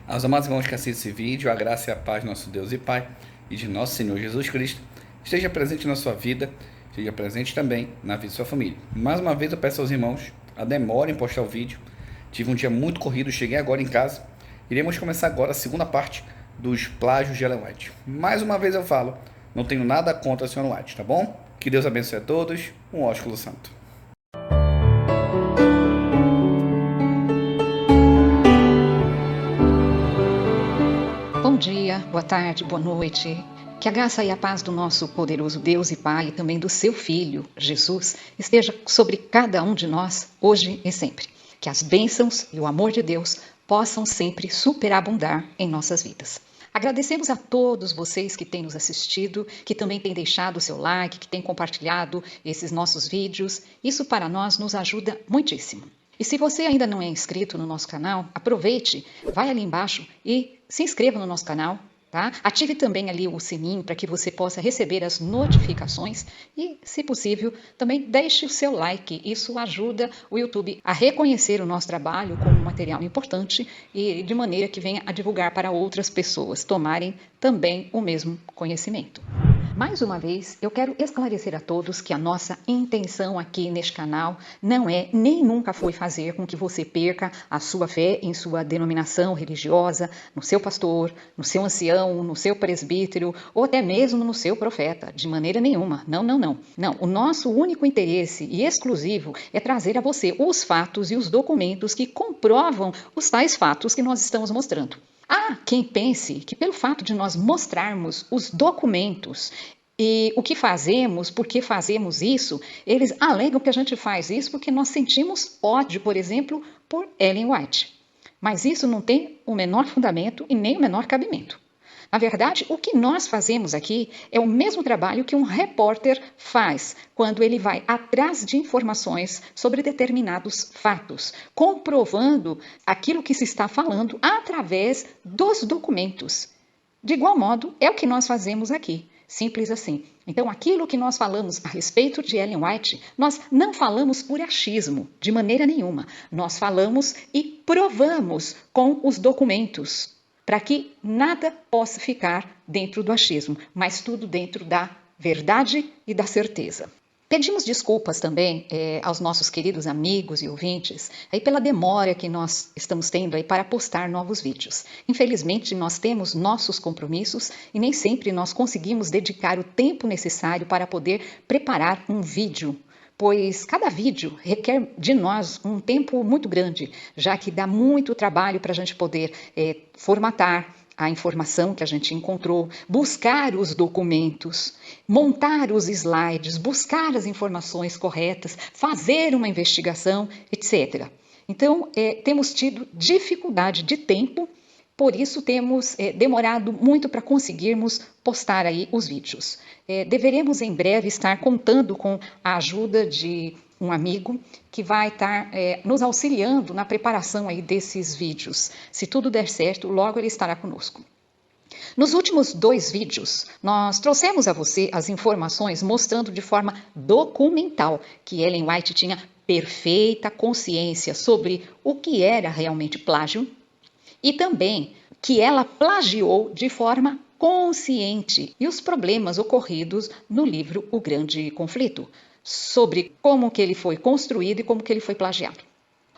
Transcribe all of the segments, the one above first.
Aos amados irmãos que assistem esse vídeo, a graça e a paz de nosso Deus e Pai e de nosso Senhor Jesus Cristo esteja presente na sua vida, esteja presente também na vida de sua família. Mais uma vez eu peço aos irmãos a demora em postar o vídeo. Tive um dia muito corrido, cheguei agora em casa. Iremos começar agora a segunda parte dos plágios de Ellen White. Mais uma vez eu falo, não tenho nada contra a senhora White, tá bom? Que Deus abençoe a todos, um ósculo santo. Bom dia, boa tarde, boa noite. Que a graça e a paz do nosso poderoso Deus e Pai e também do seu Filho, Jesus, esteja sobre cada um de nós, hoje e sempre. Que as bênçãos e o amor de Deus possam sempre superabundar em nossas vidas. Agradecemos a todos vocês que têm nos assistido, que também têm deixado o seu like, que têm compartilhado esses nossos vídeos. Isso para nós nos ajuda muitíssimo. E se você ainda não é inscrito no nosso canal, aproveite, vai ali embaixo e se inscreva no nosso canal, tá? Ative também ali o sininho para que você possa receber as notificações e, se possível, também deixe o seu like. Isso ajuda o YouTube a reconhecer o nosso trabalho como um material importante e de maneira que venha a divulgar para outras pessoas tomarem também o mesmo conhecimento. Mais uma vez, eu quero esclarecer a todos que a nossa intenção aqui neste canal não é, nem nunca foi fazer com que você perca a sua fé em sua denominação religiosa, no seu pastor, no seu ancião, no seu presbítero ou até mesmo no seu profeta. De maneira nenhuma. Não, não, não. Não, o nosso único interesse e exclusivo é trazer a você os fatos e os documentos que comprovam os tais fatos que nós estamos mostrando. Há quem pense que pelo fato de nós mostrarmos os documentos e o que fazemos, por que fazemos isso, eles alegam que a gente faz isso porque nós sentimos ódio, por exemplo, por Ellen White. Mas isso não tem o menor fundamento e nem o menor cabimento. Na verdade, o que nós fazemos aqui é o mesmo trabalho que um repórter faz quando ele vai atrás de informações sobre determinados fatos, comprovando aquilo que se está falando através dos documentos. De igual modo, é o que nós fazemos aqui. Simples assim. Então, aquilo que nós falamos a respeito de Ellen White, nós não falamos por achismo, de maneira nenhuma. Nós falamos e provamos com os documentos, para que nada possa ficar dentro do achismo, mas tudo dentro da verdade e da certeza. Pedimos desculpas também aos nossos queridos amigos e ouvintes aí pela demora que nós estamos tendo aí para postar novos vídeos. Infelizmente, nós temos nossos compromissos e nem sempre nós conseguimos dedicar o tempo necessário para poder preparar um vídeo, pois cada vídeo requer de nós um tempo muito grande, já que dá muito trabalho para a gente poder formatar a informação que a gente encontrou, buscar os documentos, montar os slides, buscar as informações corretas, fazer uma investigação, etc. Então, temos tido dificuldade de tempo, por isso temos demorado muito para conseguirmos postar aí os vídeos. Deveremos em breve estar contando com a ajuda de um amigo que vai estar nos auxiliando na preparação aí desses vídeos. Se tudo der certo, logo ele estará conosco. Nos últimos 2 vídeos, nós trouxemos a você as informações mostrando de forma documental que Ellen White tinha perfeita consciência sobre o que era realmente plágio e também que ela plagiou de forma consciente e os problemas ocorridos no livro O Grande Conflito, sobre como que ele foi construído e como que ele foi plagiado.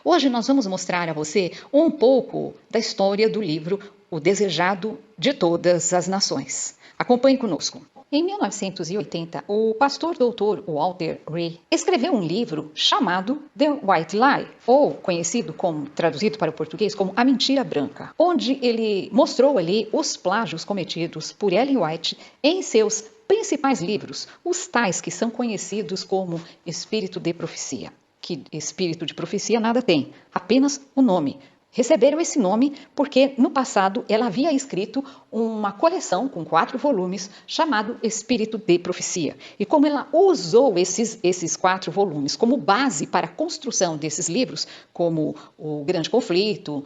Hoje nós vamos mostrar a você um pouco da história do livro O Desejado de Todas as Nações. Acompanhe conosco. Em 1980, o pastor doutor Walter Ray escreveu um livro chamado The White Lie, ou conhecido como, traduzido para o português, como A Mentira Branca, onde ele mostrou ali os plágios cometidos por Ellen White em seus principais livros, os tais que são conhecidos como Espírito de Profecia. Que espírito de profecia nada tem, apenas o nome. Receberam esse nome porque, no passado, ela havia escrito uma coleção com 4 volumes chamado Espírito de Profecia. E como ela usou esses 4 volumes como base para a construção desses livros, como O Grande Conflito,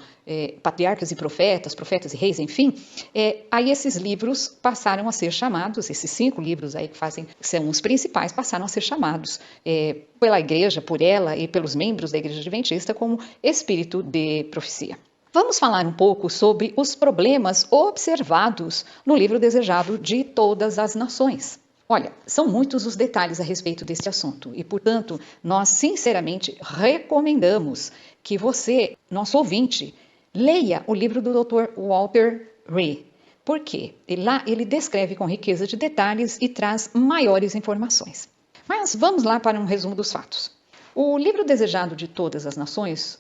Patriarcas e Profetas, Profetas e Reis, enfim, aí esses livros passaram a ser chamados, esses 5 livros aí que são os principais, passaram a ser chamados pela igreja, por ela e pelos membros da Igreja Adventista como Espírito de Profecia. Vamos falar um pouco sobre os problemas observados no livro Desejado de Todas as Nações. Olha, são muitos os detalhes a respeito deste assunto e, portanto, nós sinceramente recomendamos que você, nosso ouvinte, leia o livro do Dr. Walter Rea. Por quê? Lá ele descreve com riqueza de detalhes e traz maiores informações. Mas vamos lá para um resumo dos fatos. O livro Desejado de Todas as Nações,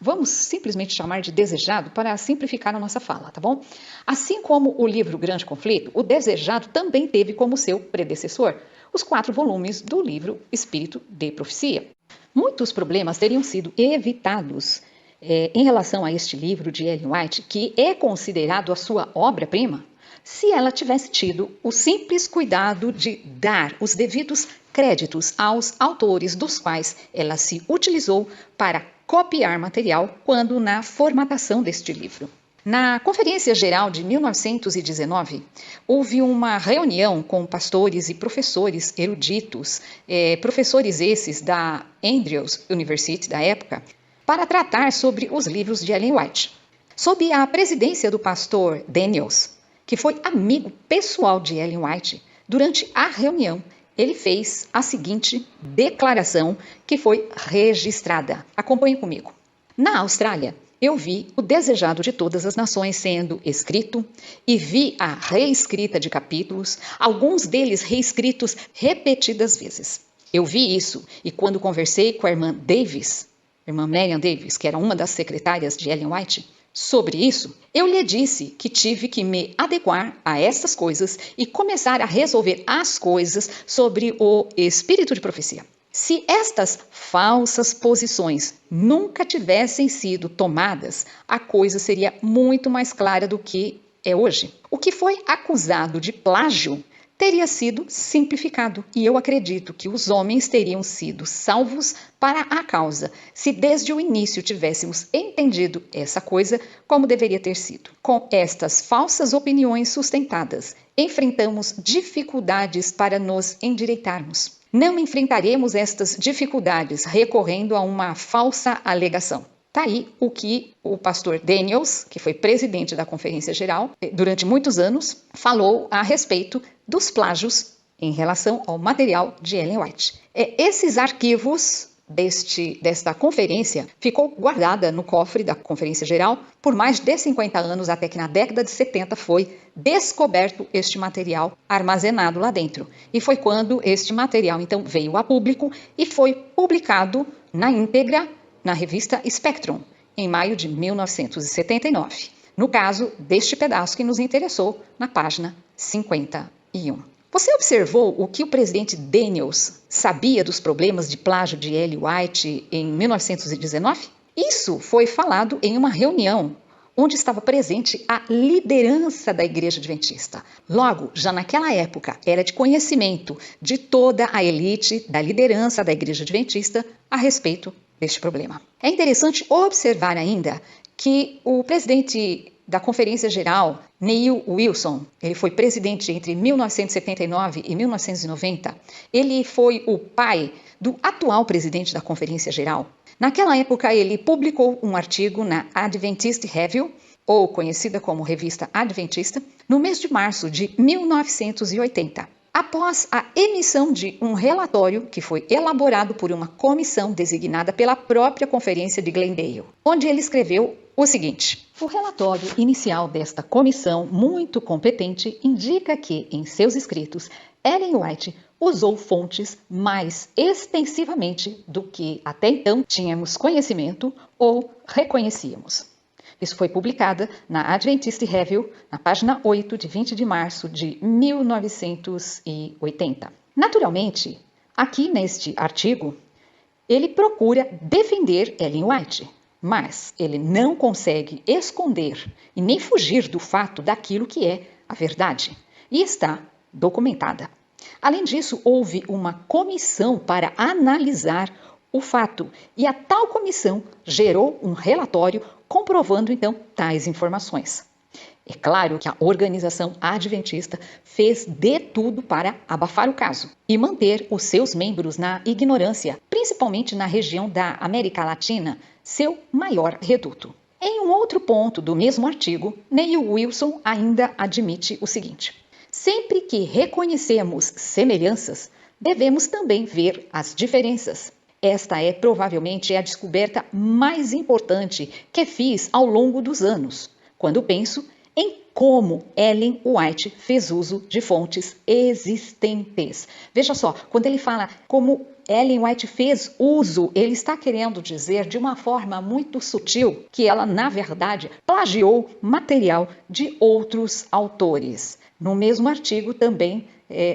vamos simplesmente chamar de Desejado para simplificar a nossa fala, tá bom? Assim como o livro Grande Conflito, o Desejado também teve como seu predecessor os 4 volumes do livro Espírito de Profecia. Muitos problemas teriam sido evitados em relação a este livro de Ellen White, que é considerado a sua obra-prima, se ela tivesse tido o simples cuidado de dar os devidos créditos aos autores dos quais ela se utilizou para copiar material quando na formatação deste livro. Na Conferência Geral de 1919, houve uma reunião com pastores e professores eruditos, professores esses da Andrews University da época, para tratar sobre os livros de Ellen White. Sob a presidência do pastor Daniels, que foi amigo pessoal de Ellen White, durante a reunião, ele fez a seguinte declaração que foi registrada. Acompanhe comigo. Na Austrália, eu vi o Desejado de Todas as Nações sendo escrito e vi a reescrita de capítulos, alguns deles reescritos repetidas vezes. Eu vi isso e quando conversei com a irmã Marian Davis, que era uma das secretárias de Ellen White, sobre isso, eu lhe disse que tive que me adequar a essas coisas e começar a resolver as coisas sobre o espírito de profecia. Se estas falsas posições nunca tivessem sido tomadas, a coisa seria muito mais clara do que é hoje. O que foi acusado de plágio teria sido simplificado e eu acredito que os homens teriam sido salvos para a causa se desde o início tivéssemos entendido essa coisa como deveria ter sido. Com estas falsas opiniões sustentadas, enfrentamos dificuldades para nos endireitarmos. Não enfrentaremos estas dificuldades recorrendo a uma falsa alegação. Está aí o que o pastor Daniels, que foi presidente da Conferência Geral durante muitos anos, falou a respeito dos plágios em relação ao material de Ellen White. Esses arquivos desta conferência ficou guardada no cofre da Conferência Geral por mais de 50 anos, até que na década de 70 foi descoberto este material armazenado lá dentro. E foi quando este material então veio a público e foi publicado na íntegra na revista Spectrum, em maio de 1979. No caso deste pedaço que nos interessou, na página 51. Você observou o que o presidente Daniels sabia dos problemas de plágio de Ellen White em 1919? Isso foi falado em uma reunião onde estava presente a liderança da Igreja Adventista. Logo, já naquela época, era de conhecimento de toda a elite da liderança da Igreja Adventista a respeito deste problema. É interessante observar ainda que o presidente da Conferência Geral, Neil Wilson, ele foi presidente entre 1979 e 1990, ele foi o pai do atual presidente da Conferência Geral. Naquela época, ele publicou um artigo na Adventist Review, ou conhecida como Revista Adventista, no mês de março de 1980. Após a emissão de um relatório que foi elaborado por uma comissão designada pela própria Conferência de Glendale, onde ele escreveu o seguinte: o relatório inicial desta comissão, muito competente, indica que, em seus escritos, Ellen White usou fontes mais extensivamente do que até então tínhamos conhecimento ou reconhecíamos. Isso foi publicada na Adventist Review, na página 8, de 20 de março de 1980. Naturalmente, aqui neste artigo, ele procura defender Ellen White, mas ele não consegue esconder e nem fugir do fato daquilo que é a verdade, e está documentada. Além disso, houve uma comissão para analisar o fato, e a tal comissão gerou um relatório comprovando, então, tais informações. É claro que a organização adventista fez de tudo para abafar o caso e manter os seus membros na ignorância, principalmente na região da América Latina, seu maior reduto. Em um outro ponto do mesmo artigo, Neil Wilson ainda admite o seguinte: sempre que reconhecemos semelhanças, devemos também ver as diferenças. Esta é provavelmente a descoberta mais importante que fiz ao longo dos anos, quando penso em como Ellen White fez uso de fontes existentes. Veja só, quando ele fala como Ellen White fez uso, ele está querendo dizer de uma forma muito sutil que ela, na verdade, plagiou material de outros autores. No mesmo artigo também,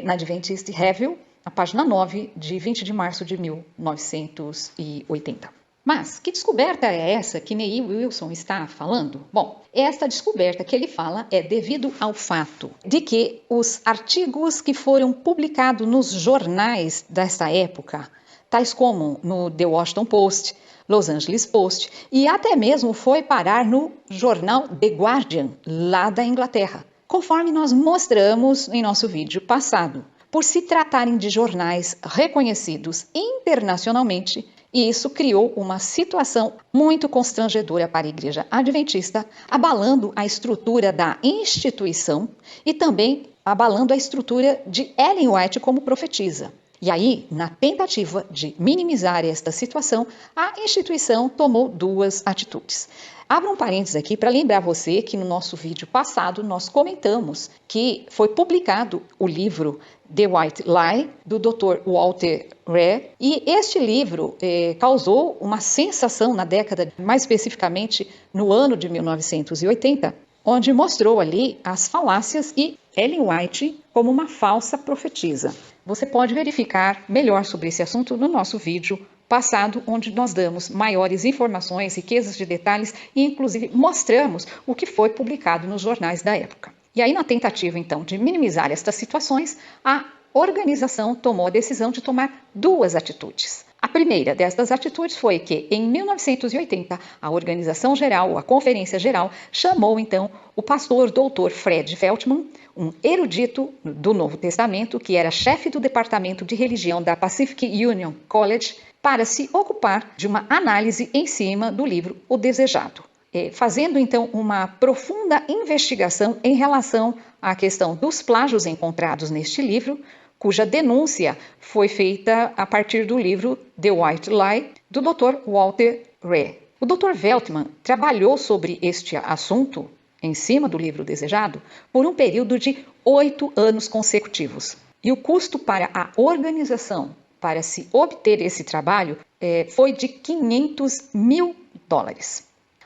na Adventist Review, na página 9, de 20 de março de 1980. Mas que descoberta é essa que Neil Wilson está falando? Bom, esta descoberta que ele fala é devido ao fato de que os artigos que foram publicados nos jornais dessa época, tais como no The Washington Post, Los Angeles Post e até mesmo foi parar no jornal The Guardian, lá da Inglaterra, conforme nós mostramos em nosso vídeo passado. Por se tratarem de jornais reconhecidos internacionalmente, e isso criou uma situação muito constrangedora para a Igreja Adventista, abalando a estrutura da instituição e também abalando a estrutura de Ellen White como profetisa. E aí, na tentativa de minimizar esta situação, a instituição tomou duas atitudes. Abra um parênteses aqui para lembrar você que no nosso vídeo passado nós comentamos que foi publicado o livro The White Lie, do Dr. Walter Ree, e este livro causou uma sensação na década, mais especificamente no ano de 1980, onde mostrou ali as falácias e Ellen White como uma falsa profetisa. Você pode verificar melhor sobre esse assunto no nosso vídeo passado, onde nós damos maiores informações, riquezas de detalhes e inclusive mostramos o que foi publicado nos jornais da época. E aí, na tentativa então de minimizar estas situações, a organização tomou a decisão de tomar duas atitudes. A primeira destas atitudes foi que, em 1980, a Organização Geral, a Conferência Geral, chamou então o pastor Dr. Fred Veltman, um erudito do Novo Testamento, que era chefe do Departamento de Religião da Pacific Union College, para se ocupar de uma análise em cima do livro O Desejado, fazendo então uma profunda investigação em relação à questão dos plágios encontrados neste livro, cuja denúncia foi feita a partir do livro The White Lie, do Dr. Walter Ree. O Dr. Veltman trabalhou sobre este assunto, em cima do livro Desejado, por um período de 8 anos consecutivos. E o custo para a organização para se obter esse trabalho foi de $500 mil.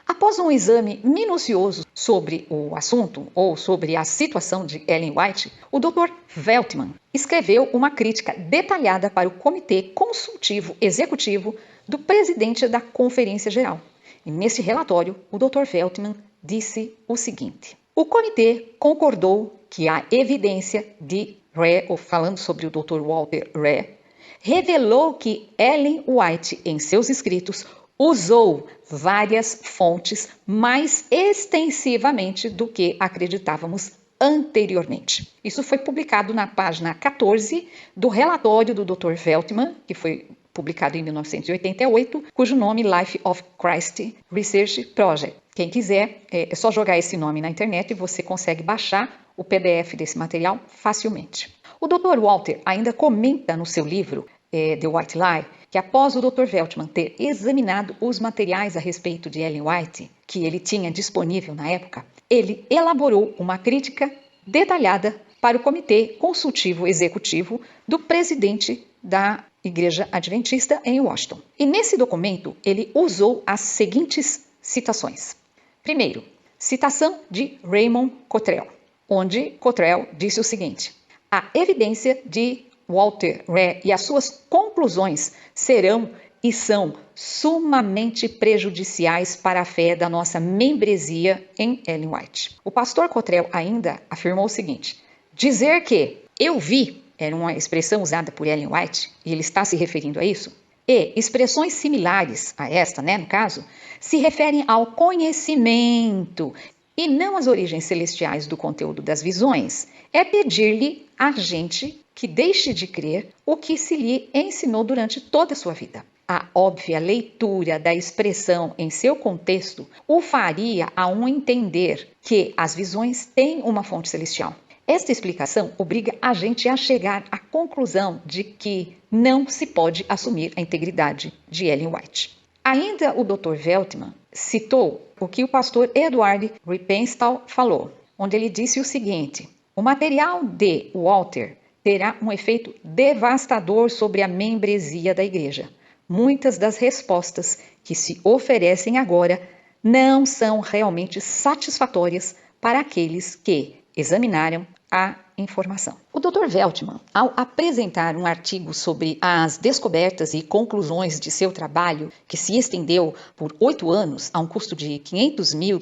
Após um exame minucioso sobre o assunto, ou sobre a situação de Ellen White, o Dr. Veltman escreveu uma crítica detalhada para o Comitê Consultivo Executivo do presidente da Conferência Geral. E nesse relatório, o Dr. Veltman disse o seguinte: o comitê concordou que a evidência de Ree, ou falando sobre o Dr. Walter Ree, revelou que Ellen White, em seus escritos, usou várias fontes mais extensivamente do que acreditávamos anteriormente. Isso foi publicado na página 14 do relatório do Dr. Veltman, que foi publicado em 1988, cujo nome Life of Christ Research Project. Quem quiser, é só jogar esse nome na internet e você consegue baixar o PDF desse material facilmente. O Dr. Walter ainda comenta no seu livro The White Lie que após o Dr. Veltman ter examinado os materiais a respeito de Ellen White que ele tinha disponível na época, ele elaborou uma crítica detalhada para o Comitê Consultivo Executivo do presidente da Igreja Adventista em Washington. E nesse documento ele usou as seguintes citações. Primeiro, citação de Raymond Cottrell, onde Cottrell disse o seguinte: a evidência de Walter Ree e as suas conclusões serão e são sumamente prejudiciais para a fé da nossa membresia em Ellen White. O pastor Cottrell ainda afirmou o seguinte: dizer que eu vi era uma expressão usada por Ellen White, e ele está se referindo a isso, e expressões similares a esta, no caso, se referem ao conhecimento e não às origens celestiais do conteúdo das visões, é pedir-lhe a gente que deixe de crer o que se lhe ensinou durante toda a sua vida. a óbvia leitura da expressão em seu contexto o faria a um entender que as visões têm uma fonte celestial. Esta explicação obriga a gente a chegar à conclusão de que não se pode assumir a integridade de Ellen White. Ainda o Dr. Veltman citou o que o pastor Edward Rippenstall falou, onde ele disse o seguinte: o material de Walter terá um efeito devastador sobre a membresia da igreja. Muitas das respostas que se oferecem agora não são realmente satisfatórias para aqueles que examinaram a informação. O Dr. Veltman, ao apresentar um artigo sobre as descobertas e conclusões de seu trabalho, que se estendeu por 8 anos a um custo de $500 mil,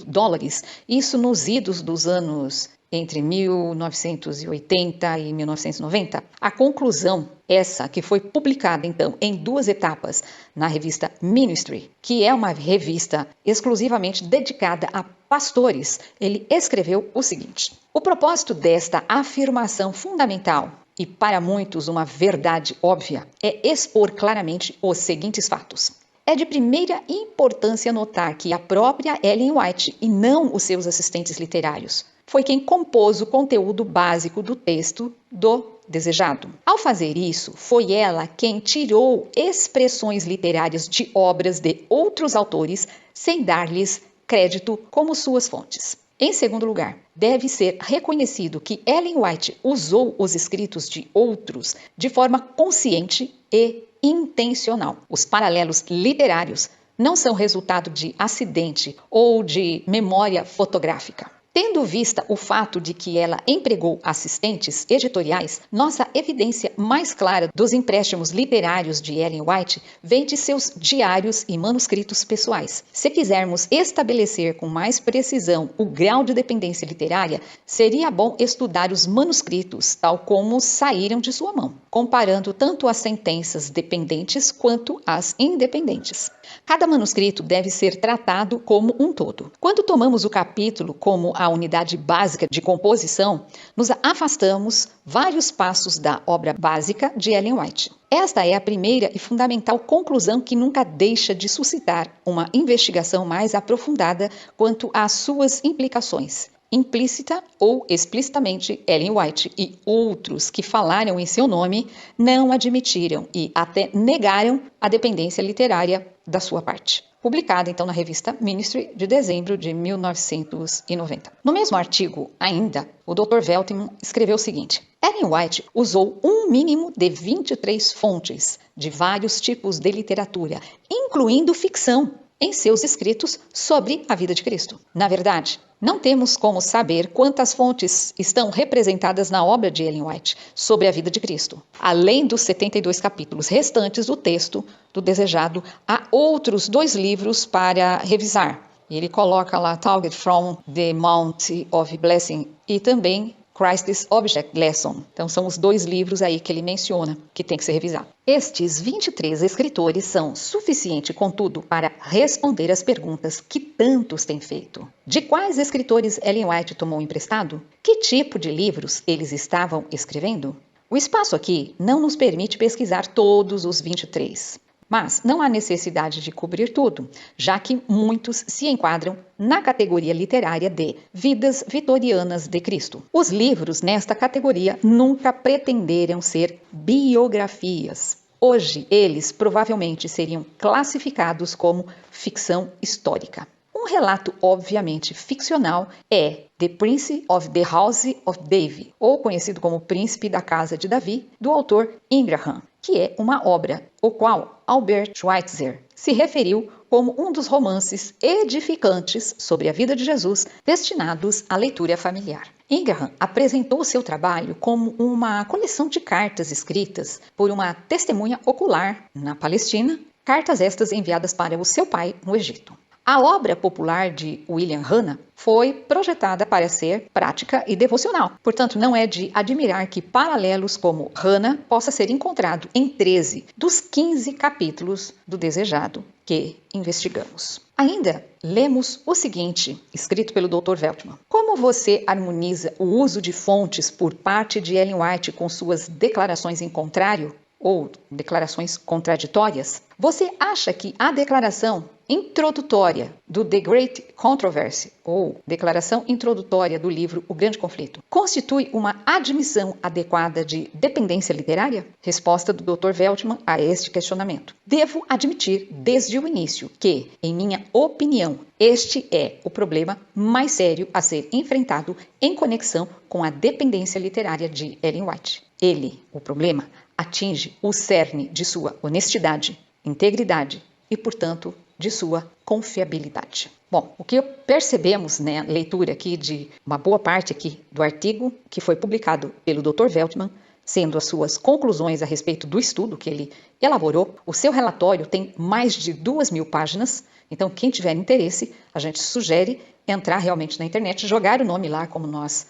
isso nos idos dos anos entre 1980 e 1990, a conclusão, essa que foi publicada então em 2 etapas na revista Ministry, que é uma revista exclusivamente dedicada a pastores, ele escreveu o seguinte: o propósito desta afirmação fundamental, e para muitos uma verdade óbvia, é expor claramente os seguintes fatos. É de primeira importância notar que a própria Ellen White, e não os seus assistentes literários, foi quem compôs o conteúdo básico do texto do Desejado. Ao fazer isso, foi ela quem tirou expressões literárias de obras de outros autores sem dar-lhes crédito como suas fontes. Em segundo lugar, deve ser reconhecido que Ellen White usou os escritos de outros de forma consciente e intencional. Os paralelos literários não são resultado de acidente ou de memória fotográfica. Tendo vista o fato de que ela empregou assistentes editoriais, nossa evidência mais clara dos empréstimos literários de Ellen White vem de seus diários e manuscritos pessoais. Se quisermos estabelecer com mais precisão o grau de dependência literária, seria bom estudar os manuscritos tal como saíram de sua mão, comparando tanto as sentenças dependentes quanto as independentes. Cada manuscrito deve ser tratado como um todo. Quando tomamos o capítulo como a unidade básica de composição, nos afastamos vários passos da obra básica de Ellen White. Esta é a primeira e fundamental conclusão que nunca deixa de suscitar uma investigação mais aprofundada quanto às suas implicações. Implícita ou explicitamente, Ellen White e outros que falaram em seu nome não admitiram e até negaram a dependência literária da sua parte. Publicada então na revista Ministry de dezembro de 1990. No mesmo artigo, ainda, o Dr. Veltman escreveu o seguinte: Ellen White usou um mínimo de 23 fontes de vários tipos de literatura, incluindo ficção, em seus escritos sobre a vida de Cristo. Na verdade, não temos como saber quantas fontes estão representadas na obra de Ellen White sobre a vida de Cristo. Além dos 72 capítulos restantes do texto do Desejado, há outros 2 livros para revisar. Ele coloca lá Taught from the Mount of Blessing e também Christ's Object Lesson. Então são os 2 livros aí que ele menciona que tem que ser revisado. Estes 23 escritores são suficientes, contudo, para responder às perguntas que tantos têm feito. De quais escritores Ellen White tomou emprestado? Que tipo de livros eles estavam escrevendo? O espaço aqui não nos permite pesquisar todos os 23. Mas não há necessidade de cobrir tudo, já que muitos se enquadram na categoria literária de Vidas Vitorianas de Cristo. Os livros nesta categoria nunca pretenderam ser biografias. Hoje, eles provavelmente seriam classificados como ficção histórica. Um relato obviamente ficcional é The Prince of the House of David, ou conhecido como Príncipe da Casa de Davi, do autor Ingraham, que é uma obra ao qual Albert Schweitzer se referiu como um dos romances edificantes sobre a vida de Jesus destinados à leitura familiar. Ingraham apresentou seu trabalho como uma coleção de cartas escritas por uma testemunha ocular na Palestina, cartas estas enviadas para o seu pai no Egito. A obra popular de William Hanna foi projetada para ser prática e devocional. Portanto, não é de admirar que paralelos como Hanna possa ser encontrado em 13 dos 15 capítulos do Desejado que investigamos. Ainda lemos o seguinte, escrito pelo Dr. Veltman. Como você harmoniza o uso de fontes por parte de Ellen White com suas declarações em contrário? Ou declarações contraditórias? Você acha que a declaração introdutória do The Great Controversy, ou declaração introdutória do livro O Grande Conflito, constitui uma admissão adequada de dependência literária? Resposta do Dr. Veltman a este questionamento. Devo admitir desde o início que, em minha opinião, este é o problema mais sério a ser enfrentado em conexão com a dependência literária de Ellen White. Ele, o problema, atinge o cerne de sua honestidade, integridade e, portanto, de sua confiabilidade. Bom, o que percebemos na leitura aqui de uma boa parte aqui do artigo que foi publicado pelo Dr. Veltman, sendo as suas conclusões a respeito do estudo que ele elaborou, o seu relatório tem mais de 2.000 páginas, então quem tiver interesse, a gente sugere entrar realmente na internet, jogar o nome lá como nós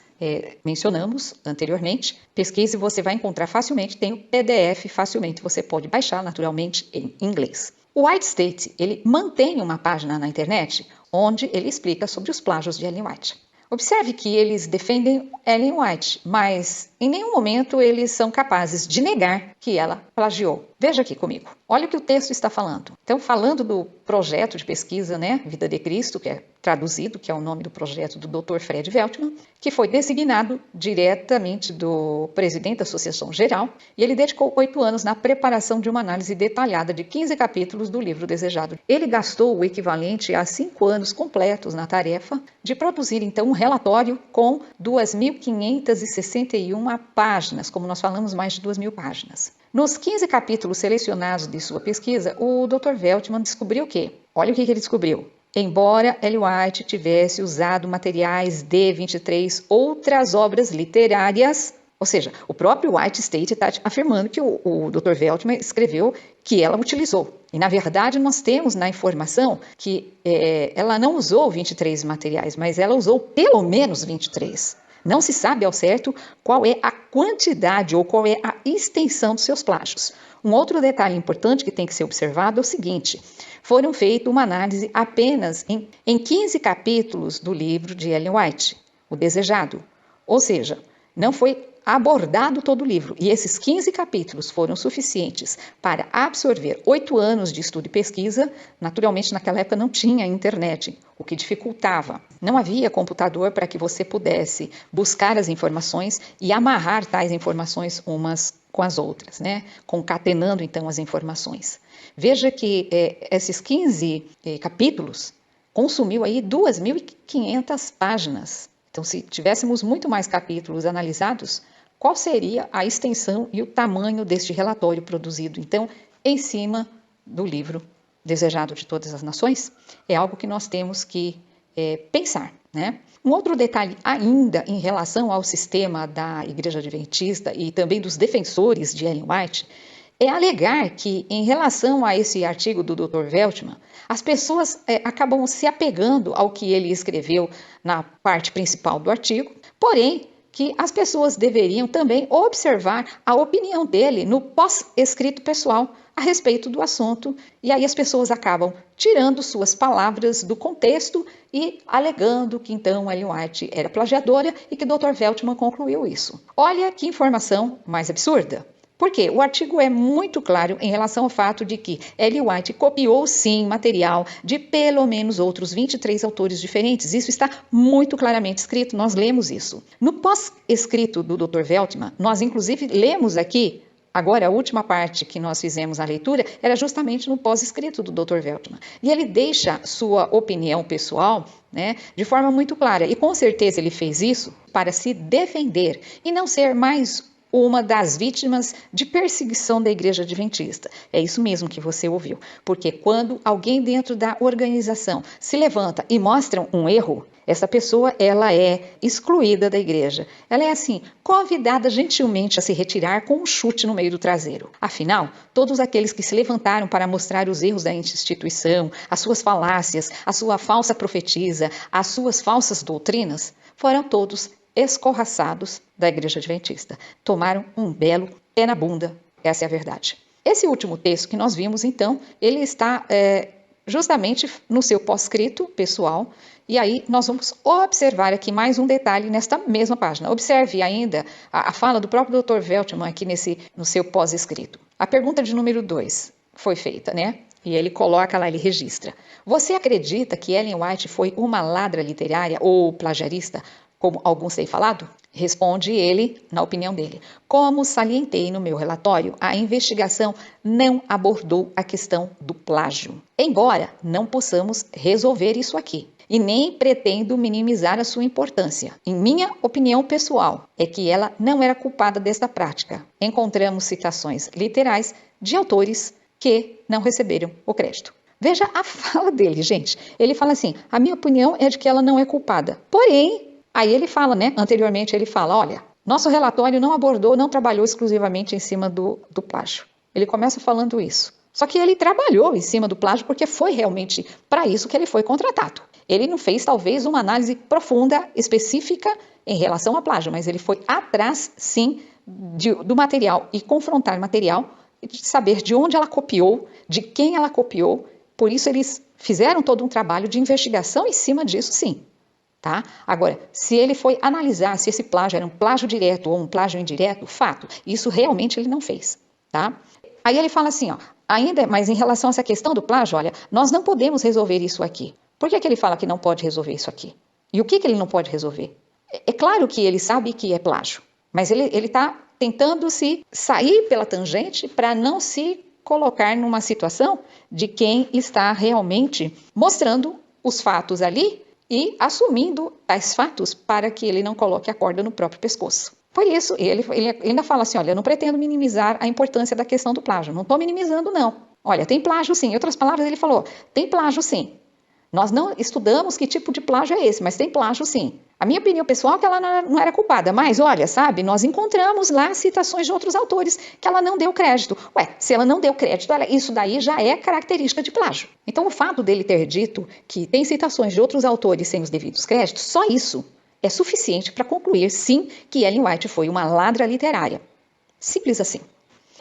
mencionamos anteriormente, pesquise e você vai encontrar facilmente, tem o PDF facilmente, você pode baixar naturalmente em inglês. O White State, ele mantém uma página na internet onde ele explica sobre os plágios de Ellen White. Observe que eles defendem Ellen White, mas em nenhum momento eles são capazes de negar que ela plagiou. Veja aqui comigo. Olha o que o texto está falando. Então, falando do projeto de pesquisa, Vida de Cristo, que é traduzido, que é o nome do projeto do Dr. Fred Veltman, que foi designado diretamente do presidente da Associação Geral, e ele dedicou 8 anos na preparação de uma análise detalhada de 15 capítulos do livro desejado. Ele gastou o equivalente a 5 anos completos na tarefa de produzir, então, um relatório com 2.561 páginas, como nós falamos, mais de 2.000 páginas. Nos 15 capítulos selecionados de sua pesquisa, o Dr. Veltman descobriu que, olha o que ele descobriu, embora Ellen White tivesse usado materiais de 23 outras obras literárias, ou seja, o próprio White State está afirmando que o Dr. Veltman escreveu que ela utilizou. E, na verdade, nós temos na informação que ela não usou 23 materiais, mas ela usou pelo menos 23. Não se sabe ao certo qual é a quantidade ou qual é a extensão dos seus plágios. Um outro detalhe importante que tem que ser observado é o seguinte: foram feitas uma análise apenas em 15 capítulos do livro de Ellen White, O Desejado. Ou seja, não foi abordado todo o livro, e esses 15 capítulos foram suficientes para absorver 8 anos de estudo e pesquisa. Naturalmente, naquela época não tinha internet, o que dificultava. Não havia computador para que você pudesse buscar as informações e amarrar tais informações umas com as outras, concatenando então as informações. Veja que esses 15 capítulos consumiu aí 2.500 páginas. Então, se tivéssemos muito mais capítulos analisados, qual seria a extensão e o tamanho deste relatório produzido, então, em cima do livro Desejado de Todas as Nações? É algo que nós temos que pensar, Um outro detalhe ainda em relação ao sistema da Igreja Adventista e também dos defensores de Ellen White é alegar que, em relação a esse artigo do Dr. Veltman, as pessoas acabam se apegando ao que ele escreveu na parte principal do artigo, porém, que as pessoas deveriam também observar a opinião dele no pós-escrito pessoal a respeito do assunto, e aí as pessoas acabam tirando suas palavras do contexto e alegando que então Ellen White era plagiadora e que o Dr. Veltman concluiu isso. Olha que informação mais absurda! Porque o artigo é muito claro em relação ao fato de que Ellen White copiou sim material de pelo menos outros 23 autores diferentes. Isso está muito claramente escrito, nós lemos isso. No pós-escrito do Dr. Veltman, nós inclusive lemos aqui, agora a última parte que nós fizemos a leitura, era justamente no pós-escrito do Dr. Veltman. E ele deixa sua opinião pessoal de forma muito clara. E com certeza ele fez isso para se defender e não ser mais uma das vítimas de perseguição da Igreja Adventista. É isso mesmo que você ouviu. Porque quando alguém dentro da organização se levanta e mostra um erro, essa pessoa ela é excluída da igreja. Ela é assim, convidada gentilmente a se retirar com um chute no meio do traseiro. Afinal, todos aqueles que se levantaram para mostrar os erros da instituição, as suas falácias, a sua falsa profetisa, as suas falsas doutrinas, foram todos escorraçados da Igreja Adventista. Tomaram um belo pé na bunda. Essa é a verdade. Esse último texto que nós vimos, então, ele está justamente no seu pós-escrito pessoal. E aí nós vamos observar aqui mais um detalhe nesta mesma página. Observe ainda a fala do próprio Dr. Veltman aqui no seu pós-escrito. A pergunta de número 2. foi feita, né? E ele coloca lá, ele registra. Você acredita que Ellen White foi uma ladra literária ou plagiarista, como alguns têm falado? Responde ele, na opinião dele. Como salientei no meu relatório, a investigação não abordou a questão do plágio. Embora não possamos resolver isso aqui. E nem pretendo minimizar a sua importância. Em minha opinião pessoal, é que ela não era culpada desta prática. Encontramos citações literais de autores que não receberam o crédito. Veja a fala dele, gente. Ele fala assim, a minha opinião é de que ela não é culpada. Porém, aí ele fala, né? Anteriormente ele fala, olha, nosso relatório não abordou, não trabalhou exclusivamente em cima do plágio. Ele começa falando isso. Só que ele trabalhou em cima do plágio porque foi realmente para isso que ele foi contratado. Ele não fez, talvez, uma análise profunda, específica em relação a plágio, mas ele foi atrás, sim, do material e confrontar material, de saber de onde ela copiou, de quem ela copiou. Por isso, eles fizeram todo um trabalho de investigação em cima disso, sim. Tá? Agora, se ele foi analisar se esse plágio era um plágio direto ou um plágio indireto, fato, isso realmente ele não fez. Tá? Aí ele fala assim, ó, ainda, mas em relação a essa questão do plágio, olha, nós não podemos resolver isso aqui. Por que ele fala que não pode resolver isso aqui? E o que ele não pode resolver? É claro que ele sabe que é plágio, mas ele está tentando se sair pela tangente para não se colocar numa situação de quem está realmente mostrando os fatos ali e assumindo tais fatos para que ele não coloque a corda no próprio pescoço. Por isso, ele ainda fala assim, olha, eu não pretendo minimizar a importância da questão do plágio. Não estou minimizando, não. Olha, tem plágio sim. Em outras palavras, ele falou, tem plágio sim. Nós não estudamos que tipo de plágio é esse, mas tem plágio sim. A minha opinião pessoal é que ela não era culpada, mas olha, sabe, nós encontramos lá citações de outros autores que ela não deu crédito. Ué, se ela não deu crédito, isso daí já é característica de plágio. Então o fato dele ter dito que tem citações de outros autores sem os devidos créditos, só isso é suficiente para concluir, sim, que Ellen White foi uma ladra literária. Simples assim.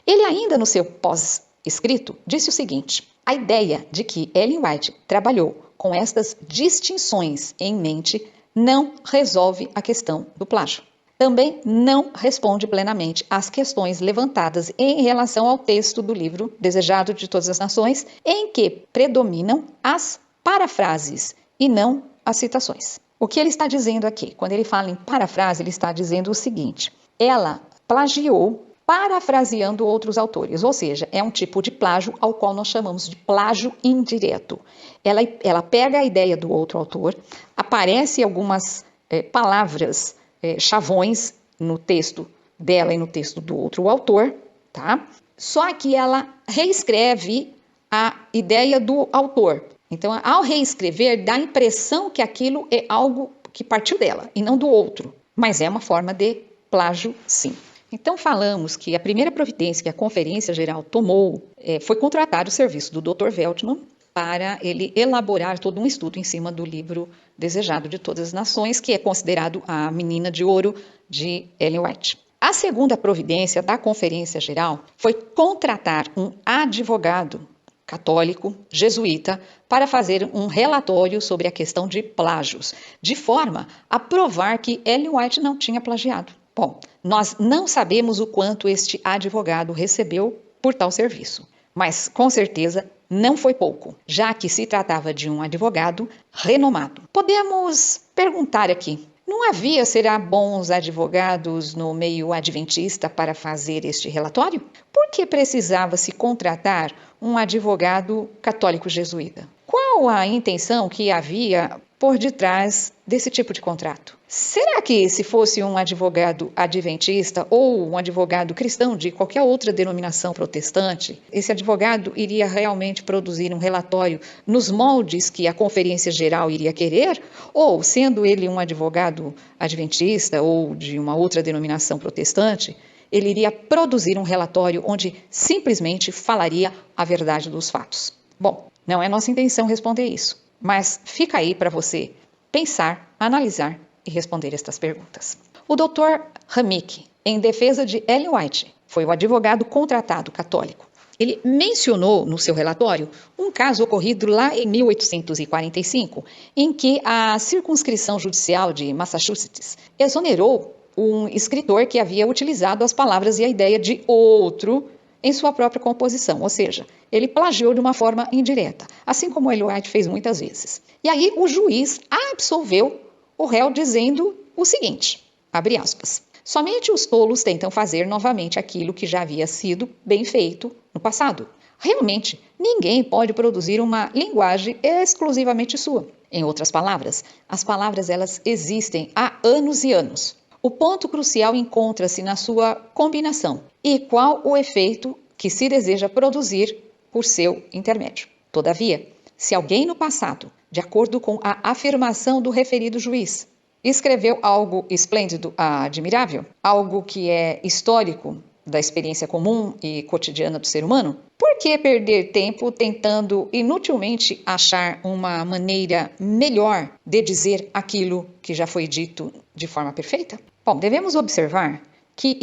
Ele ainda no seu pós-escrito disse o seguinte, a ideia de que Ellen White trabalhou com estas distinções em mente, não resolve a questão do plágio. Também não responde plenamente às questões levantadas em relação ao texto do livro Desejado de Todas as Nações, em que predominam as parafrases e não as citações. O que ele está dizendo aqui? Quando ele fala em parafrase, ele está dizendo o seguinte, ela plagiou parafraseando outros autores, ou seja, é um tipo de plágio ao qual nós chamamos de plágio indireto. Ela pega a ideia do outro autor, aparece algumas palavras, chavões no texto dela e no texto do outro autor, tá? Só que ela reescreve a ideia do autor. Então, ao reescrever, dá a impressão que aquilo é algo que partiu dela e não do outro, mas é uma forma de plágio, sim. Então, falamos que a primeira providência que a Conferência Geral tomou foi contratar o serviço do Dr. Veltman para ele elaborar todo um estudo em cima do livro Desejado de Todas as Nações, que é considerado a menina de ouro de Ellen White. A segunda providência da Conferência Geral foi contratar um advogado católico, jesuíta, para fazer um relatório sobre a questão de plágios, de forma a provar que Ellen White não tinha plagiado. Bom, nós não sabemos o quanto este advogado recebeu por tal serviço, mas com certeza não foi pouco, já que se tratava de um advogado renomado. Podemos perguntar aqui, não havia, será, bons advogados no meio adventista para fazer este relatório? Por que precisava se contratar um advogado católico jesuíta? Qual a intenção que havia por detrás desse tipo de contrato? Será que se fosse um advogado adventista ou um advogado cristão de qualquer outra denominação protestante, esse advogado iria realmente produzir um relatório nos moldes que a Conferência Geral iria querer? Ou, sendo ele um advogado adventista ou de uma outra denominação protestante, ele iria produzir um relatório onde simplesmente falaria a verdade dos fatos? Bom, não é nossa intenção responder isso, mas fica aí para você pensar, analisar e responder estas perguntas. O Dr. Hamik, em defesa de Ellen White, foi o advogado contratado católico. Ele mencionou no seu relatório um caso ocorrido lá em 1845, em que a circunscrição judicial de Massachusetts exonerou um escritor que havia utilizado as palavras e a ideia de outro em sua própria composição, ou seja, ele plagiou de uma forma indireta, assim como Ellen White fez muitas vezes. E aí o juiz absolveu o réu dizendo o seguinte, abre aspas, somente os tolos tentam fazer novamente aquilo que já havia sido bem feito no passado. Realmente, ninguém pode produzir uma linguagem exclusivamente sua. Em outras palavras, as palavras elas existem há anos e anos. O ponto crucial encontra-se na sua combinação e qual o efeito que se deseja produzir por seu intermédio. Todavia, se alguém no passado, de acordo com a afirmação do referido juiz, escreveu algo esplêndido, admirável, algo que é histórico da experiência comum e cotidiana do ser humano, por que perder tempo tentando inutilmente achar uma maneira melhor de dizer aquilo que já foi dito de forma perfeita? Bom, devemos observar que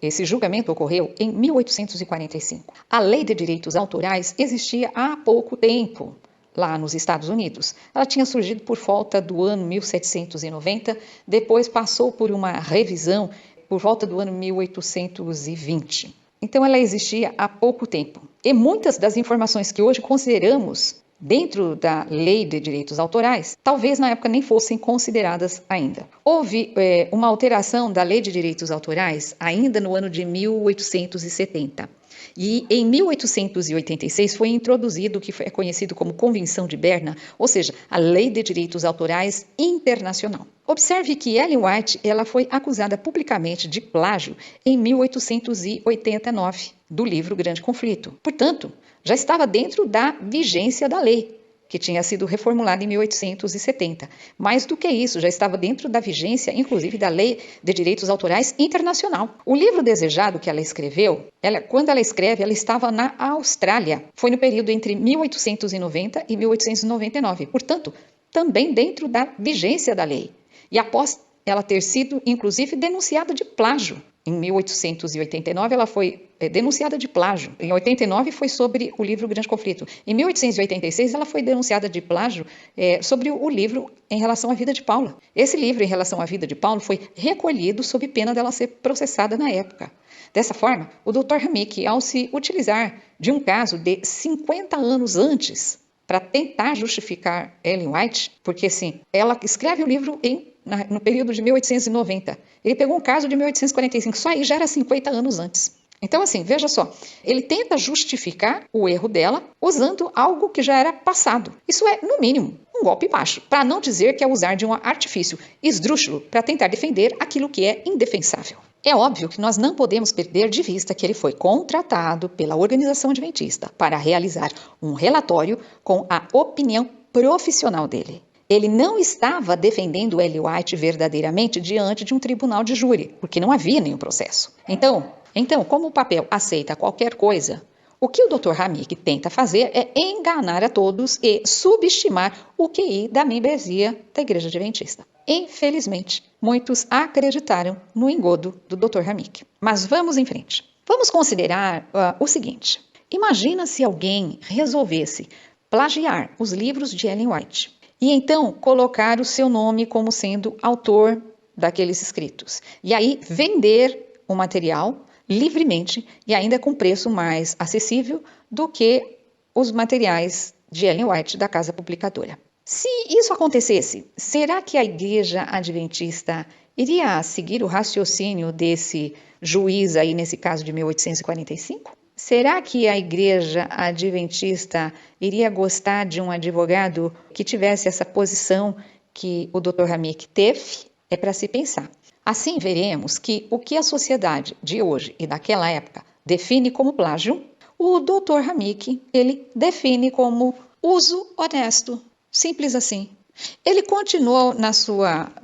esse julgamento ocorreu em 1845. A Lei de Direitos Autorais existia há pouco tempo lá nos Estados Unidos. Ela tinha surgido por volta do ano 1790, depois passou por uma revisão por volta do ano 1820. Então ela existia há pouco tempo. E muitas das informações que hoje consideramos dentro da Lei de Direitos Autorais, talvez na época nem fossem consideradas ainda. Houve uma alteração da Lei de Direitos Autorais ainda no ano de 1870. E em 1886 foi introduzido o que é conhecido como Convenção de Berna, ou seja, a Lei de Direitos Autorais Internacional. Observe que Ellen White ela foi acusada publicamente de plágio em 1889, do livro Grande Conflito. Portanto, já estava dentro da vigência da lei, que tinha sido reformulada em 1870. Mais do que isso, já estava dentro da vigência, inclusive, da Lei de Direitos Autorais Internacional. O livro desejado que ela escreveu, quando ela escreve, ela estava na Austrália. Foi no período entre 1890 e 1899. Portanto, também dentro da vigência da lei. E após ela ter sido, inclusive, denunciada de plágio. Em 1889, ela foi denunciada de plágio. Em 89, foi sobre o livro Grande Conflito. Em 1886, ela foi denunciada de plágio sobre o livro em relação à vida de Paulo. Esse livro, em relação à vida de Paulo, foi recolhido sob pena dela ser processada na época. Dessa forma, o Dr. Hamik, ao se utilizar de um caso de 50 anos antes para tentar justificar Ellen White, porque assim, ela escreve o livro no período de 1890. Ele pegou um caso de 1845, só aí já era 50 anos antes. Então, assim, veja só, ele tenta justificar o erro dela usando algo que já era passado. Isso é, no mínimo, um golpe baixo, para não dizer que é usar de um artifício esdrúxulo para tentar defender aquilo que é indefensável. É óbvio que nós não podemos perder de vista que ele foi contratado pela Organização Adventista para realizar um relatório com a opinião profissional dele. Ele não estava defendendo Ellen White verdadeiramente diante de um tribunal de júri, porque não havia nenhum processo. Então, como o papel aceita qualquer coisa, o que o Dr. Hamik tenta fazer é enganar a todos e subestimar o QI da membresia da Igreja Adventista. Infelizmente, muitos acreditaram no engodo do Dr. Hamik. Mas vamos em frente. Vamos considerar o seguinte. Imagina se alguém resolvesse plagiar os livros de Ellen White e então colocar o seu nome como sendo autor daqueles escritos. E aí vender o material livremente e ainda com preço mais acessível do que os materiais de Ellen White da casa publicadora. Se isso acontecesse, será que a Igreja Adventista iria seguir o raciocínio desse juiz aí nesse caso de 1845? Será que a Igreja Adventista iria gostar de um advogado que tivesse essa posição que o Dr. Hamik teve? É para se pensar. Assim, veremos que o que a sociedade de hoje e daquela época define como plágio, o Dr. Hamik, ele define como uso honesto. Simples assim. Ele continuou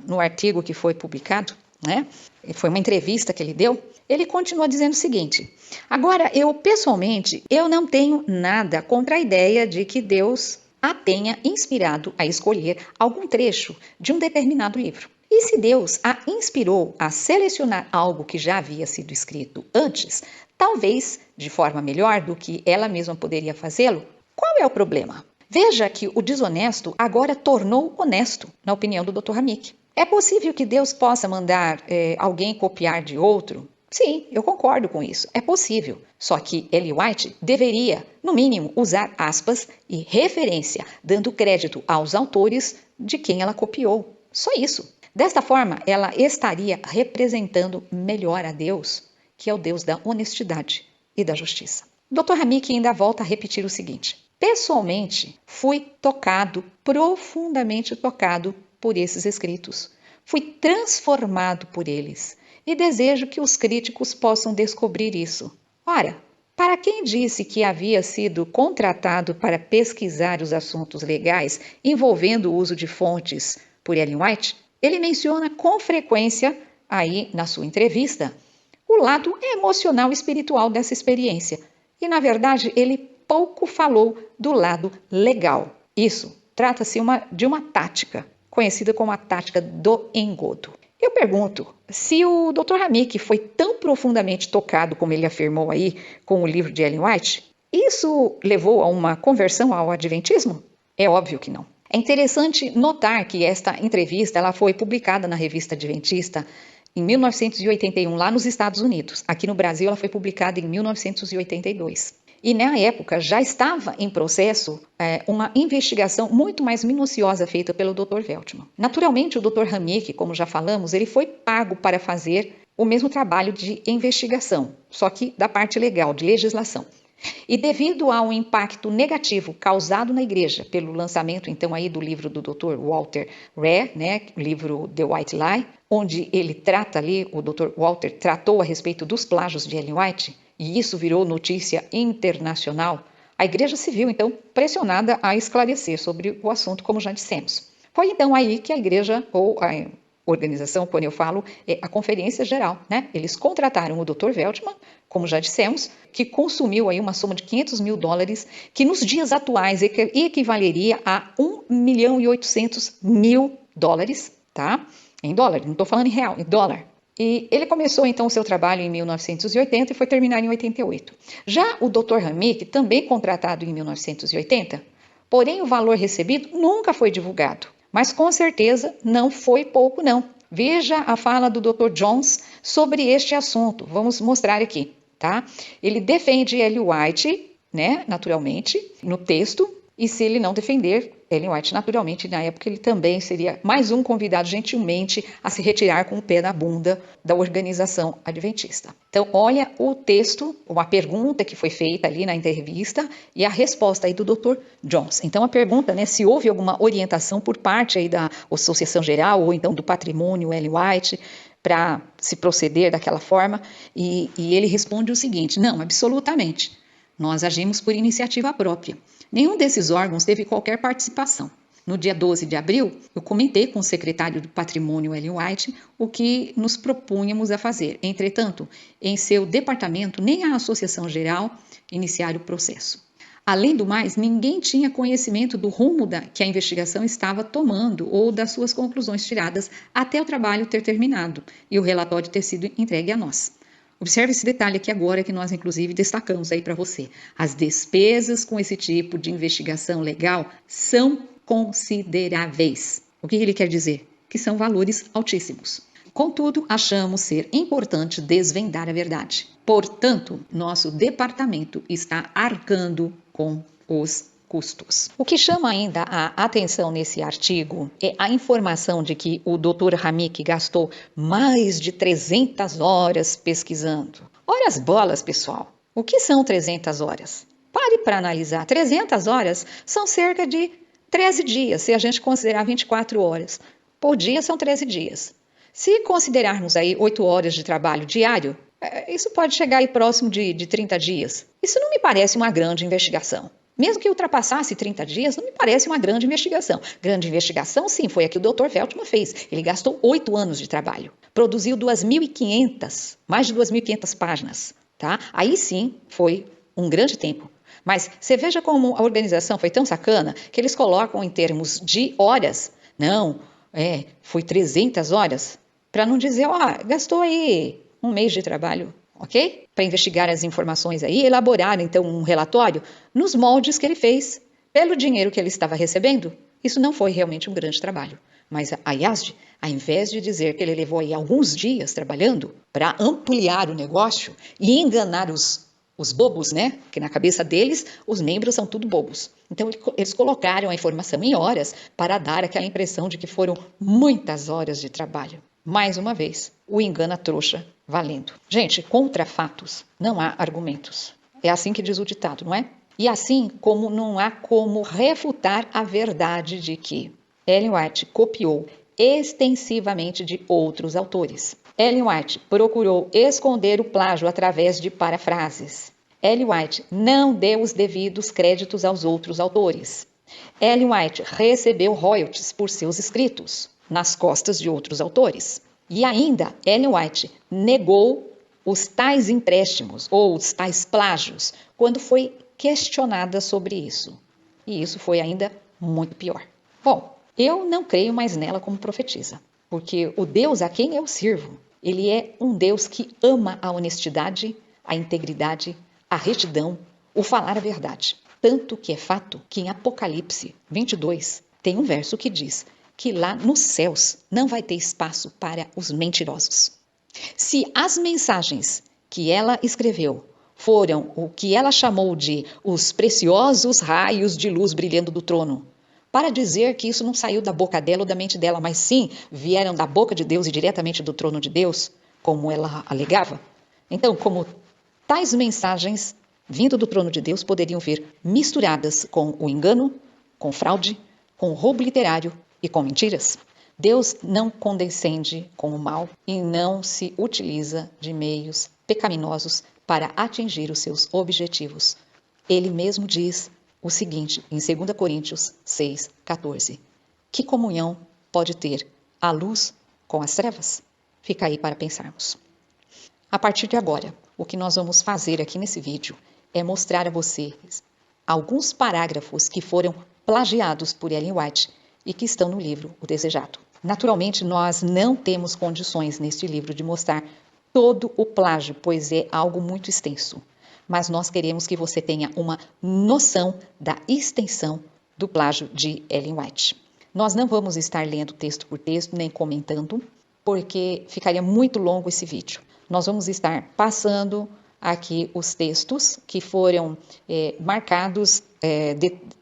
no artigo que foi publicado, né? Foi uma entrevista que ele deu. Ele continua dizendo o seguinte: agora, pessoalmente, eu não tenho nada contra a ideia de que Deus a tenha inspirado a escolher algum trecho de um determinado livro. E se Deus a inspirou a selecionar algo que já havia sido escrito antes, talvez de forma melhor do que ela mesma poderia fazê-lo, qual é o problema? Veja que o desonesto agora tornou honesto, na opinião do Dr. Hamik. É possível que Deus possa mandar alguém copiar de outro? Sim, eu concordo com isso. É possível. Só que Ellen White deveria, no mínimo, usar aspas e referência, dando crédito aos autores de quem ela copiou. Só isso. Desta forma, ela estaria representando melhor a Deus, que é o Deus da honestidade e da justiça. Dr. Hamik ainda volta a repetir o seguinte: pessoalmente, fui tocado, profundamente tocado por esses escritos. Fui transformado por eles e desejo que os críticos possam descobrir isso. Ora, para quem disse que havia sido contratado para pesquisar os assuntos legais envolvendo o uso de fontes por Ellen White, ele menciona com frequência, aí na sua entrevista, o lado emocional e espiritual dessa experiência. E, na verdade, ele pouco falou do lado legal. Isso trata-se de uma tática, conhecida como a tática do engodo. Eu pergunto, se o Dr. Hamik foi tão profundamente tocado, como ele afirmou aí, com o livro de Ellen White, isso levou a uma conversão ao adventismo? É óbvio que não. É interessante notar que esta entrevista ela foi publicada na revista Adventista em 1981, lá nos Estados Unidos. Aqui no Brasil, ela foi publicada em 1982. E na época já estava em processo uma investigação muito mais minuciosa feita pelo Dr. Veltman. Naturalmente, o Dr. Hamik, como já falamos, ele foi pago para fazer o mesmo trabalho de investigação, só que da parte legal, de legislação. E devido ao impacto negativo causado na igreja pelo lançamento então aí do livro do Dr. Walter Reh, né, o livro The White Lie, onde ele trata ali, o Dr. Walter tratou a respeito dos plágios de Ellen White, e isso virou notícia internacional, a igreja se viu então pressionada a esclarecer sobre o assunto, como já dissemos. Foi então aí que a igreja, ou a organização, quando eu falo, é a Conferência Geral, né? Eles contrataram o Dr. Veltman, como já dissemos, que consumiu aí uma soma de $500 mil, que nos dias atuais equivaleria a $1.800.000, tá? Em dólar, não estou falando em real, em dólar. E ele começou então o seu trabalho em 1980 e foi terminar em 88. Já o Dr. Hamik, também contratado em 1980, porém o valor recebido nunca foi divulgado. Mas com certeza não foi pouco não. Veja a fala do Dr. Jones sobre este assunto. Vamos mostrar aqui, tá? Ele defende Ellen White, né, naturalmente, no texto. E se ele não defender Ellen White, naturalmente, na época ele também seria mais um convidado gentilmente a se retirar com o pé na bunda da organização adventista. Então, olha o texto, uma pergunta que foi feita ali na entrevista e a resposta aí do Dr. Jones. Então, a pergunta, né, se houve alguma orientação por parte aí da Associação Geral ou então do Patrimônio Ellen White para se proceder daquela forma, e ele responde o seguinte: não, absolutamente. Nós agimos por iniciativa própria. Nenhum desses órgãos teve qualquer participação. No dia 12 de abril, eu comentei com o secretário do Patrimônio Ellen White o que nos propunhamos a fazer. Entretanto, em seu departamento, nem a Associação Geral iniciaram o processo. Além do mais, ninguém tinha conhecimento do rumo que a investigação estava tomando ou das suas conclusões tiradas até o trabalho ter terminado e o relatório ter sido entregue a nós. Observe esse detalhe aqui agora que nós, inclusive, destacamos aí para você. As despesas com esse tipo de investigação legal são consideráveis. O que ele quer dizer? Que são valores altíssimos. Contudo, achamos ser importante desvendar a verdade. Portanto, nosso departamento está arcando com os custos. O que chama ainda a atenção nesse artigo é a informação de que o Dr. Hamik gastou mais de 300 horas pesquisando. Ora as bolas, pessoal! O que são 300 horas? Pare para analisar. 300 horas são cerca de 13 dias, se a gente considerar 24 horas. Por dia são 13 dias. Se considerarmos aí 8 horas de trabalho diário, isso pode chegar aí próximo de 30 dias. Isso não me parece uma grande investigação. Mesmo que ultrapassasse 30 dias, não me parece uma grande investigação. Grande investigação, sim, foi a que o Dr. Veltman fez. Ele gastou 8 anos de trabalho. Produziu mais de 2.500 páginas. Tá? Aí sim, foi um grande tempo. Mas você veja como a organização foi tão sacana que eles colocam em termos de horas. Não, foi 300 horas. Para não dizer, gastou aí um mês de trabalho. Ok? Para investigar as informações aí, elaborar então um relatório nos moldes que ele fez, pelo dinheiro que ele estava recebendo. Isso não foi realmente um grande trabalho. Mas a Yazdi, ao invés de dizer que ele levou aí alguns dias trabalhando para ampliar o negócio e enganar os bobos, né? Porque na cabeça deles, os membros são tudo bobos. Então, eles colocaram a informação em horas para dar aquela impressão de que foram muitas horas de trabalho. Mais uma vez, o engana trouxa valendo. Gente, contra fatos não há argumentos. É assim que diz o ditado, não é? E assim como não há como refutar a verdade de que Ellen White copiou extensivamente de outros autores. Ellen White procurou esconder o plágio através de parafrases. Ellen White não deu os devidos créditos aos outros autores. Ellen White recebeu royalties por seus escritos, nas costas de outros autores. E ainda, Ellen White negou os tais empréstimos ou os tais plágios quando foi questionada sobre isso. E isso foi ainda muito pior. Bom, eu não creio mais nela como profetisa, porque o Deus a quem eu sirvo, ele é um Deus que ama a honestidade, a integridade, a retidão, o falar a verdade. Tanto que é fato que em Apocalipse 22 tem um verso que diz que lá nos céus não vai ter espaço para os mentirosos. Se as mensagens que ela escreveu foram o que ela chamou de os preciosos raios de luz brilhando do trono, para dizer que isso não saiu da boca dela ou da mente dela, mas sim vieram da boca de Deus e diretamente do trono de Deus, como ela alegava. Então, como tais mensagens vindo do trono de Deus poderiam vir misturadas com o engano, com fraude, com o roubo literário e com mentiras, Deus não condescende com o mal e não se utiliza de meios pecaminosos para atingir os seus objetivos. Ele mesmo diz o seguinte em 2 Coríntios 6,14. Que comunhão pode ter a luz com as trevas? Fica aí para pensarmos. A partir de agora, o que nós vamos fazer aqui nesse vídeo é mostrar a vocês alguns parágrafos que foram plagiados por Ellen White e que estão no livro O Desejado. Naturalmente, nós não temos condições neste livro de mostrar todo o plágio, pois é algo muito extenso. Mas nós queremos que você tenha uma noção da extensão do plágio de Ellen White. Nós não vamos estar lendo texto por texto, nem comentando, porque ficaria muito longo esse vídeo. Nós vamos estar passando aqui os textos que foram marcados,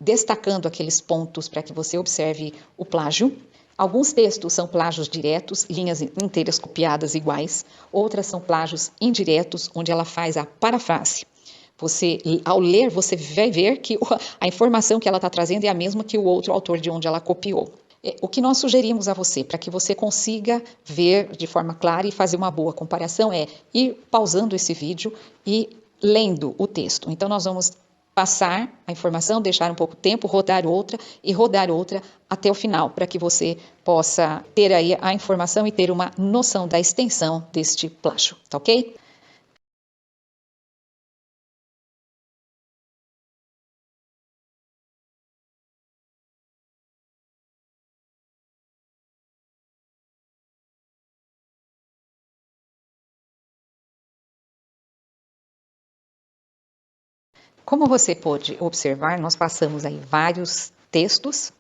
destacando aqueles pontos para que você observe o plágio. Alguns textos são plágios diretos, linhas inteiras copiadas iguais. Outras são plágios indiretos, onde ela faz a parafrase. Você, ao ler, você vai ver que a informação que ela está trazendo é a mesma que o outro autor de onde ela copiou. O que nós sugerimos a você, para que você consiga ver de forma clara e fazer uma boa comparação, é ir pausando esse vídeo e lendo o texto. Então, nós vamos passar a informação, deixar um pouco de tempo, rodar outra e rodar outra até o final, para que você possa ter aí a informação e ter uma noção da extensão deste plágio, tá ok? Como você pôde observar, nós passamos aí vários textos,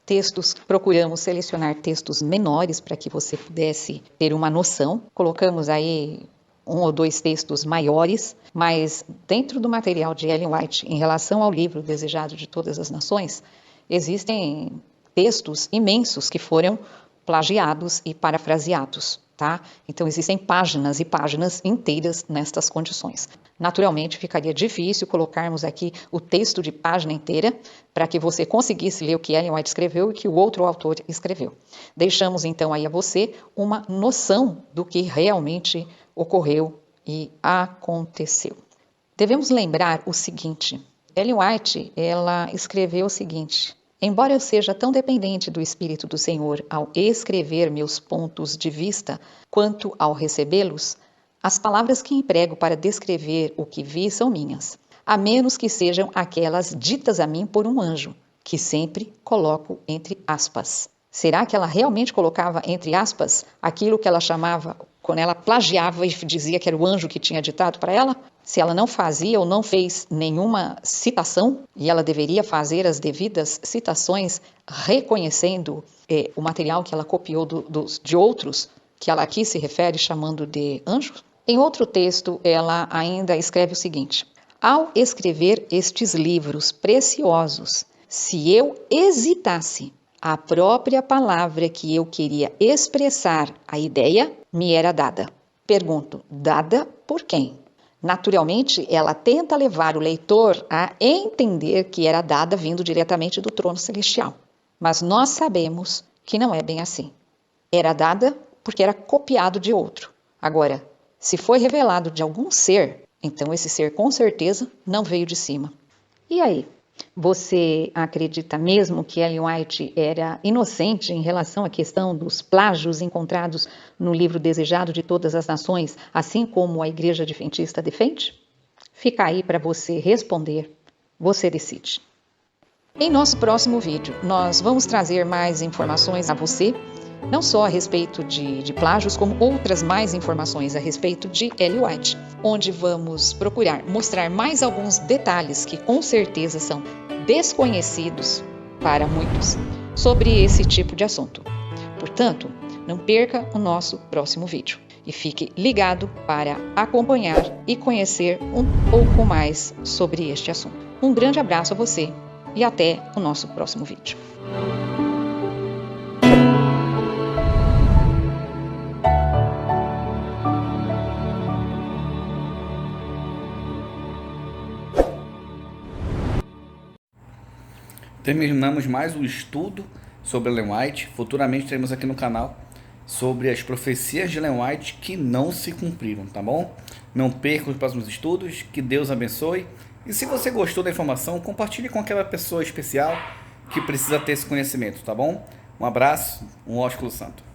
procuramos selecionar textos menores para que você pudesse ter uma noção. Colocamos aí 1 ou 2 textos maiores, mas dentro do material de Ellen White, em relação ao livro Desejado de Todas as Nações, existem textos imensos que foram plagiados e parafraseados, tá? Então existem páginas e páginas inteiras nestas condições. Naturalmente ficaria difícil colocarmos aqui o texto de página inteira para que você conseguisse ler o que Ellen White escreveu e que o outro autor escreveu. Deixamos então aí a você uma noção do que realmente ocorreu e aconteceu. Devemos lembrar o seguinte, Ellen White, ela escreveu o seguinte: embora eu seja tão dependente do Espírito do Senhor ao escrever meus pontos de vista quanto ao recebê-los, as palavras que emprego para descrever o que vi são minhas, a menos que sejam aquelas ditas a mim por um anjo, que sempre coloco entre aspas. Será que ela realmente colocava entre aspas aquilo que ela chamava, quando ela plagiava e dizia que era o anjo que tinha ditado para ela? Se ela não fazia ou não fez nenhuma citação, e ela deveria fazer as devidas citações reconhecendo o material que ela copiou de outros, que ela aqui se refere chamando de anjos. Em outro texto, ela ainda escreve o seguinte: ao escrever estes livros preciosos, se eu hesitasse, a própria palavra que eu queria expressar a ideia me era dada. Pergunto, dada por quem? Naturalmente, ela tenta levar o leitor a entender que era dada vindo diretamente do trono celestial. Mas nós sabemos que não é bem assim. Era dada porque era copiado de outro. Agora, se foi revelado de algum ser, então esse ser com certeza não veio de cima. E aí? Você acredita mesmo que Ellen White era inocente em relação à questão dos plágios encontrados no livro Desejado de Todas as Nações, assim como a Igreja Adventista defende? Fica aí para você responder. Você decide. Em nosso próximo vídeo, nós vamos trazer mais informações a você, não só a respeito de plágios, como outras mais informações a respeito de Ellen White, onde vamos procurar mostrar mais alguns detalhes que com certeza são desconhecidos para muitos sobre esse tipo de assunto. Portanto, não perca o nosso próximo vídeo e fique ligado para acompanhar e conhecer um pouco mais sobre este assunto. Um grande abraço a você e até o nosso próximo vídeo. Terminamos mais um estudo sobre Ellen White. Futuramente teremos aqui no canal sobre as profecias de Ellen White que não se cumpriram, tá bom? Não perca os próximos estudos, que Deus abençoe. E se você gostou da informação, compartilhe com aquela pessoa especial que precisa ter esse conhecimento, tá bom? Um abraço, um ósculo santo.